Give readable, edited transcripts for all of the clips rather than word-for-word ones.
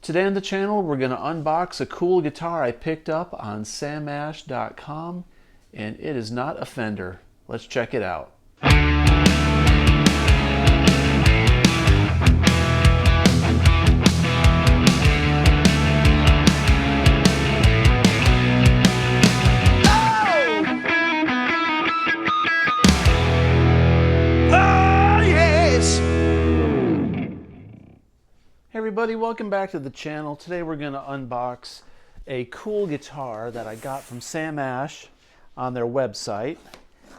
Today on the channel, we're going to unbox a cool guitar I picked up on samash.com, and it is not a Fender. Let's check it out. Hey everybody, welcome back to the channel. Today we're going to unbox a cool guitar that I got from Samash on their website.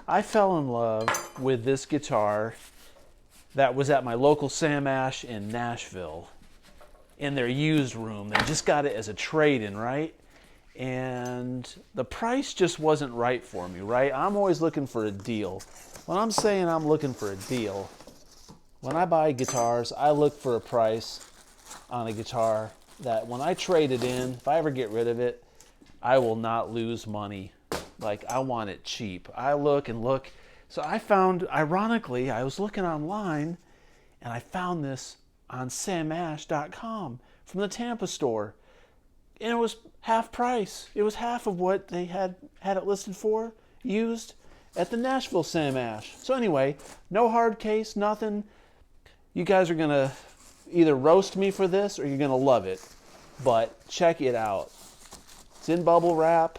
I fell in love with this guitar that was at my local Samash in Nashville in their used room. They just got it as a trade-in, right? And the price just wasn't right for me, right? I'm always looking for a deal. When I'm saying I'm looking for a deal, when I buy guitars, I look for a price on a guitar that when I trade it in, if I ever get rid of it, I will not lose money. Like, I want it cheap. I look and look. So I found, ironically, I was looking online and I found this on samash.com from the Tampa store. And it was half price. It was half of what they had it listed for, used at the Nashville Samash. So anyway, no hard case, nothing. You guys are going to either roast me for this or you're going to love it. But check it out. It's in bubble wrap.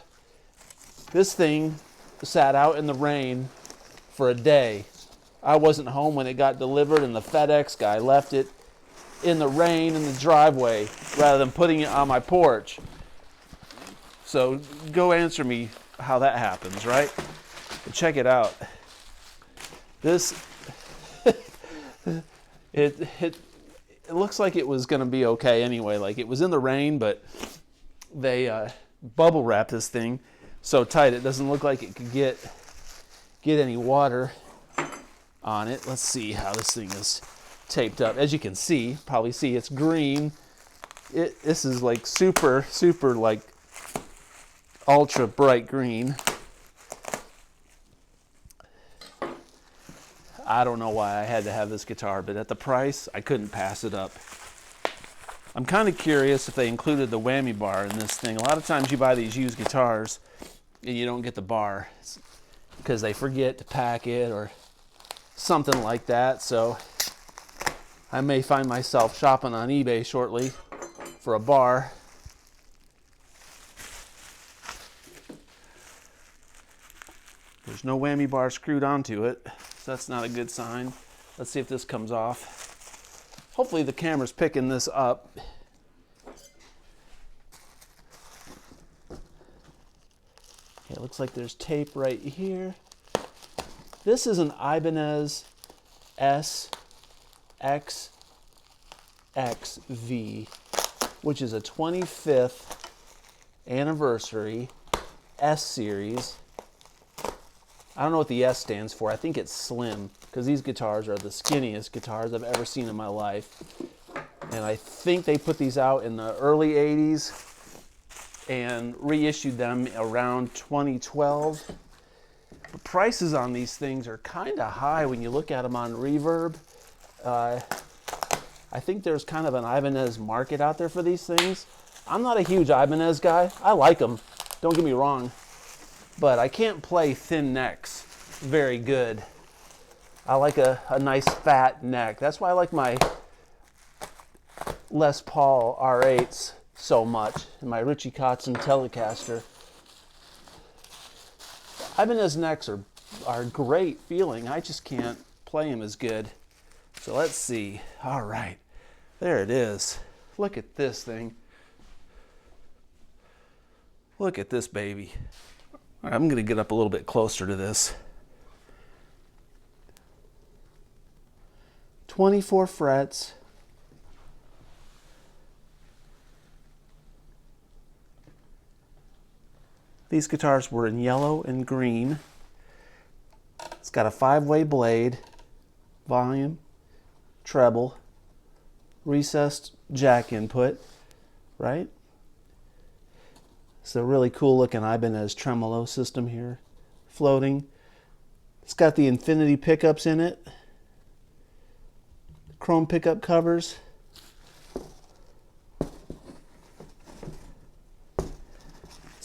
This thing sat out in the rain for a day. I wasn't home when it got delivered and the FedEx guy left it in the rain in the driveway rather than putting it on my porch. So go answer me how that happens, right? But check it out. This it looks like it was going to be okay anyway. Like, it was in the rain, but they bubble wrapped this thing so tight it doesn't look like it could get any water on it. Let's see how this thing is taped up. As you can see, probably see, it's green. This is like super like ultra bright green. I don't know why I had to have this guitar, but at the price, I couldn't pass it up. I'm kind of curious if they included the whammy bar in this thing. A lot of times you buy these used guitars and you don't get the bar because they forget to pack it or something like that. So I may find myself shopping on eBay shortly for a bar. There's no whammy bar screwed onto it. That's not a good sign. Let's see if this comes off. Hopefully the camera's picking this up. Okay, it looks like there's tape right here. This is an Ibanez S1XXV, which is a 25th anniversary S series. I don't know what the S stands for. I think it's slim, because these guitars are the skinniest guitars I've ever seen in my life. And I think they put these out in the early 80s and reissued them around 2012. The prices on these things are kind of high when you look at them on Reverb. I think there's kind of an Ibanez market out there for these things. I'm not a huge Ibanez guy. I like them, don't get me wrong. But I can't play thin necks very good. I like a nice fat neck. That's why I like my Les Paul R8s so much, and my Richie Kotzen Telecaster. Ibanez necks are great feeling. I just can't play them as good. So let's see. All right, there it is. Look at this thing. Look at this baby. I'm going to get up a little bit closer to this. 24 frets. These guitars were in yellow and green. It's got a 5-way blade, volume, treble, recessed jack input, right? It's a really cool looking Ibanez tremolo system here, floating. It's got the infinity pickups in it, chrome pickup covers.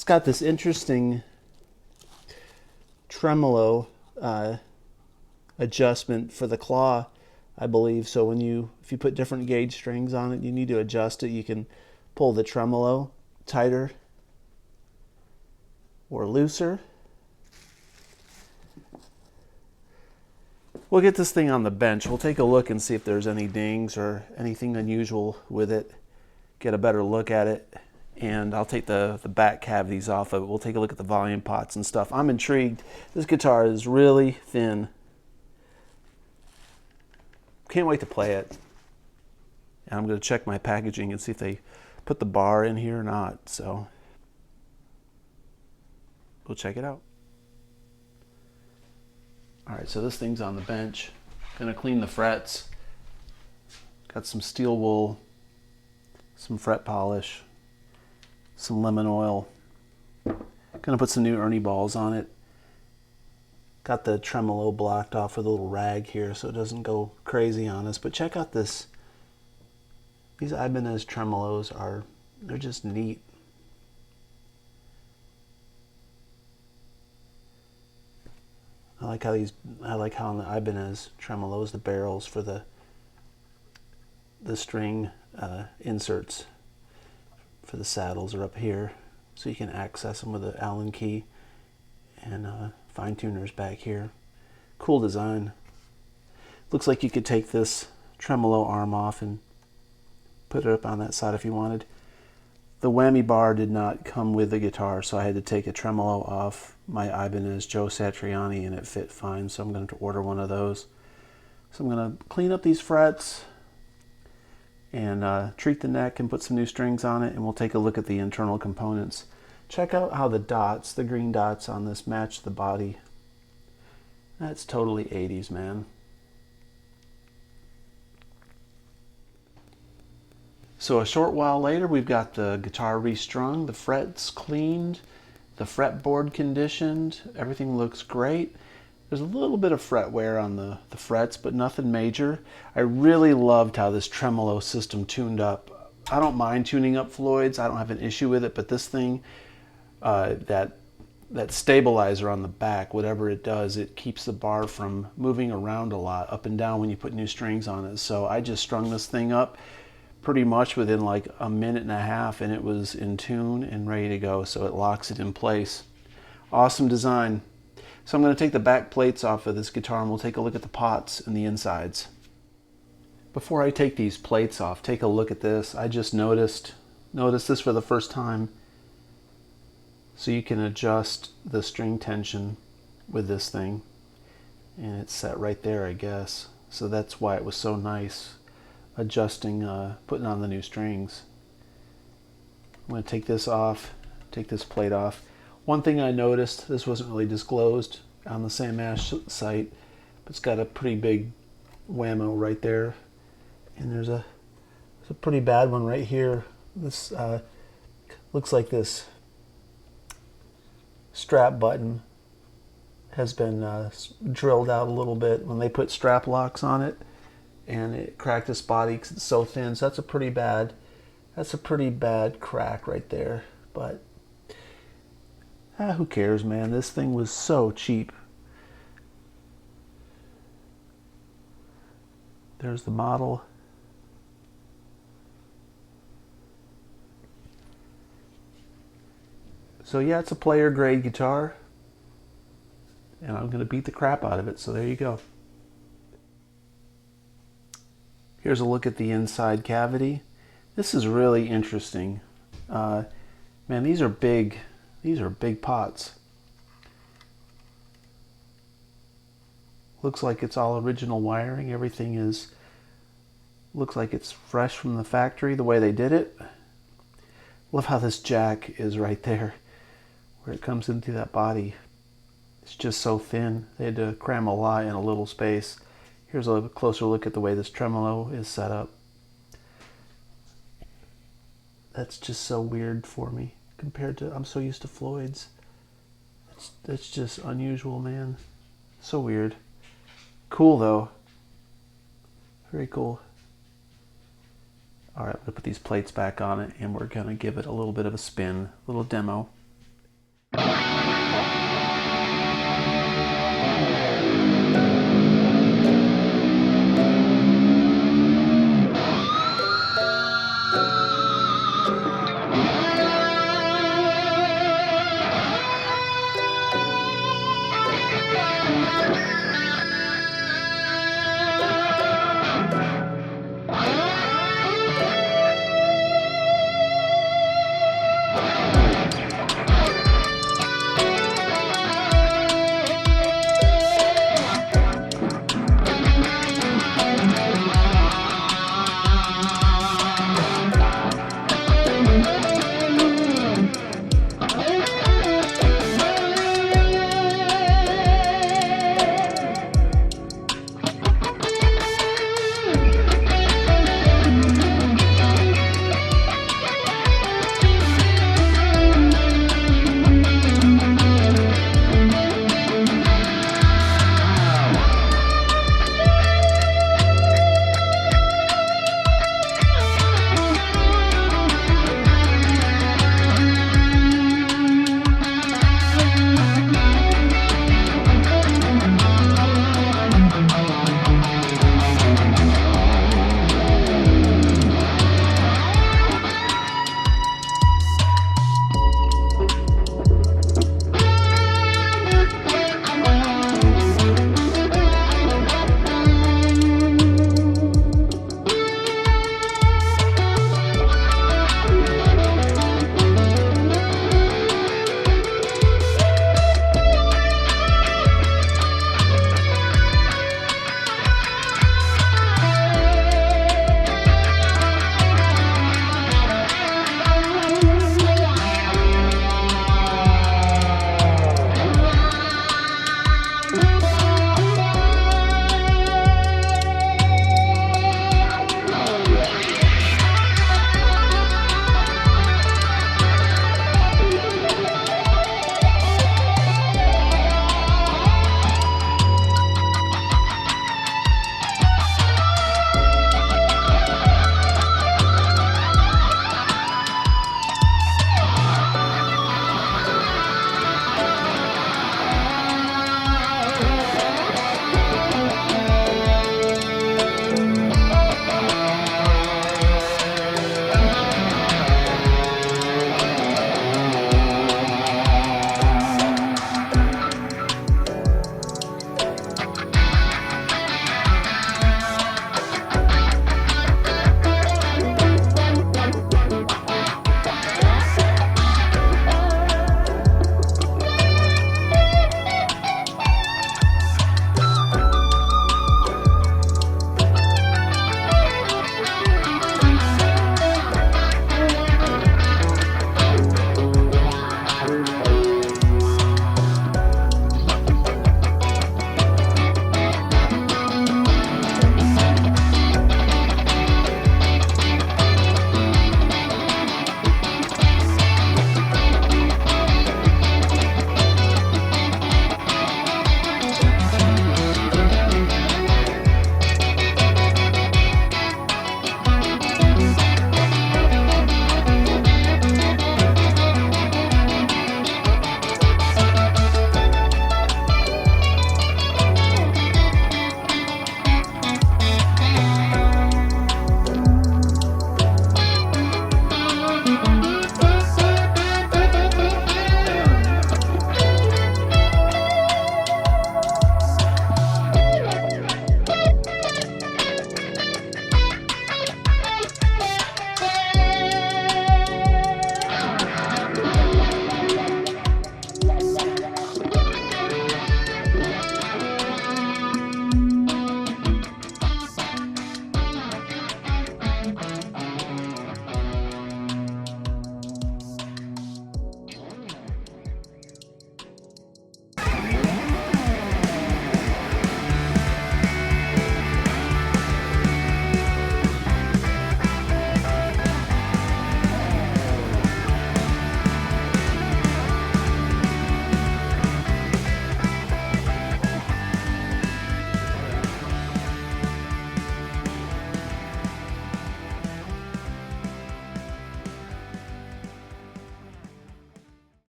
It's got this interesting tremolo adjustment for the claw, I believe. So if you put different gauge strings on it, you need to adjust it. You can pull the tremolo tighter or looser. We'll get this thing on the bench. We'll take a look and see if there's any dings or anything unusual with it. Get a better look at it. And I'll take the back cavities off of it. We'll take a look at the volume pots and stuff. I'm intrigued. This guitar is really thin. Can't wait to play it. And I'm going to check my packaging and see if they put the bar in here or not. So we'll check it out. All right, so this thing's on the bench. Gonna clean the frets. Got some steel wool, some fret polish, some lemon oil. Gonna put some new Ernie balls on it. Got the tremolo blocked off with a little rag here so it doesn't go crazy on us. But check out this. These Ibanez tremolos they're just neat. I like how on the Ibanez tremolos, the barrels for the string inserts for the saddles are up here, so you can access them with an Allen key, and fine tuners back here. Cool design. Looks like you could take this tremolo arm off and put it up on that side if you wanted. The whammy bar did not come with the guitar, so I had to take a tremolo off my Ibanez Joe Satriani, and it fit fine, so I'm going to order one of those. So I'm going to clean up these frets and treat the neck and put some new strings on it, and we'll take a look at the internal components. Check out how the green dots on this match the body. That's totally 80s, man. So a short while later, we've got the guitar restrung, the frets cleaned, the fretboard conditioned. Everything looks great. There's a little bit of fret wear on the frets, but nothing major. I really loved how this tremolo system tuned up. I don't mind tuning up Floyd's. I don't have an issue with it, but this thing, that stabilizer on the back, whatever it does, it keeps the bar from moving around a lot, up and down when you put new strings on it. So I just strung this thing up pretty much within like a minute and a half, and it was in tune and ready to go, so it locks it in place. Awesome design. So I'm going to take the back plates off of this guitar and we'll take a look at the pots and the insides. Before I take these plates off, take a look at this. I just noticed this for the first time. So you can adjust the string tension with this thing, and it's set right there, I guess. So that's why it was so nice adjusting, putting on the new strings. I'm going to take this off, take this plate off. One thing I noticed, this wasn't really disclosed on the Sam Ash site, but it's got a pretty big whammo right there, and there's a pretty bad one right here. This looks like this strap button has been drilled out a little bit when they put strap locks on it, and it cracked this body because it's so thin. So that's a pretty bad crack right there. But who cares, man? This thing was so cheap. There's the model. So yeah, it's a player grade guitar, and I'm gonna beat the crap out of it. So there you go. Here's a look at the inside cavity. This is really interesting. Man, these are big. These are big pots. Looks like it's all original wiring. Everything looks like it's fresh from the factory, the way they did it. Love how this jack is right there, where it comes in through that body. It's just so thin. They had to cram a lot in a little space. Here's a closer look at the way this tremolo is set up. That's just so weird for me compared to, I'm so used to Floyd's. That's just unusual, man. So weird. Cool though. Very cool. All right, I'm gonna put these plates back on it and we're gonna give it a little bit of a spin, a little demo.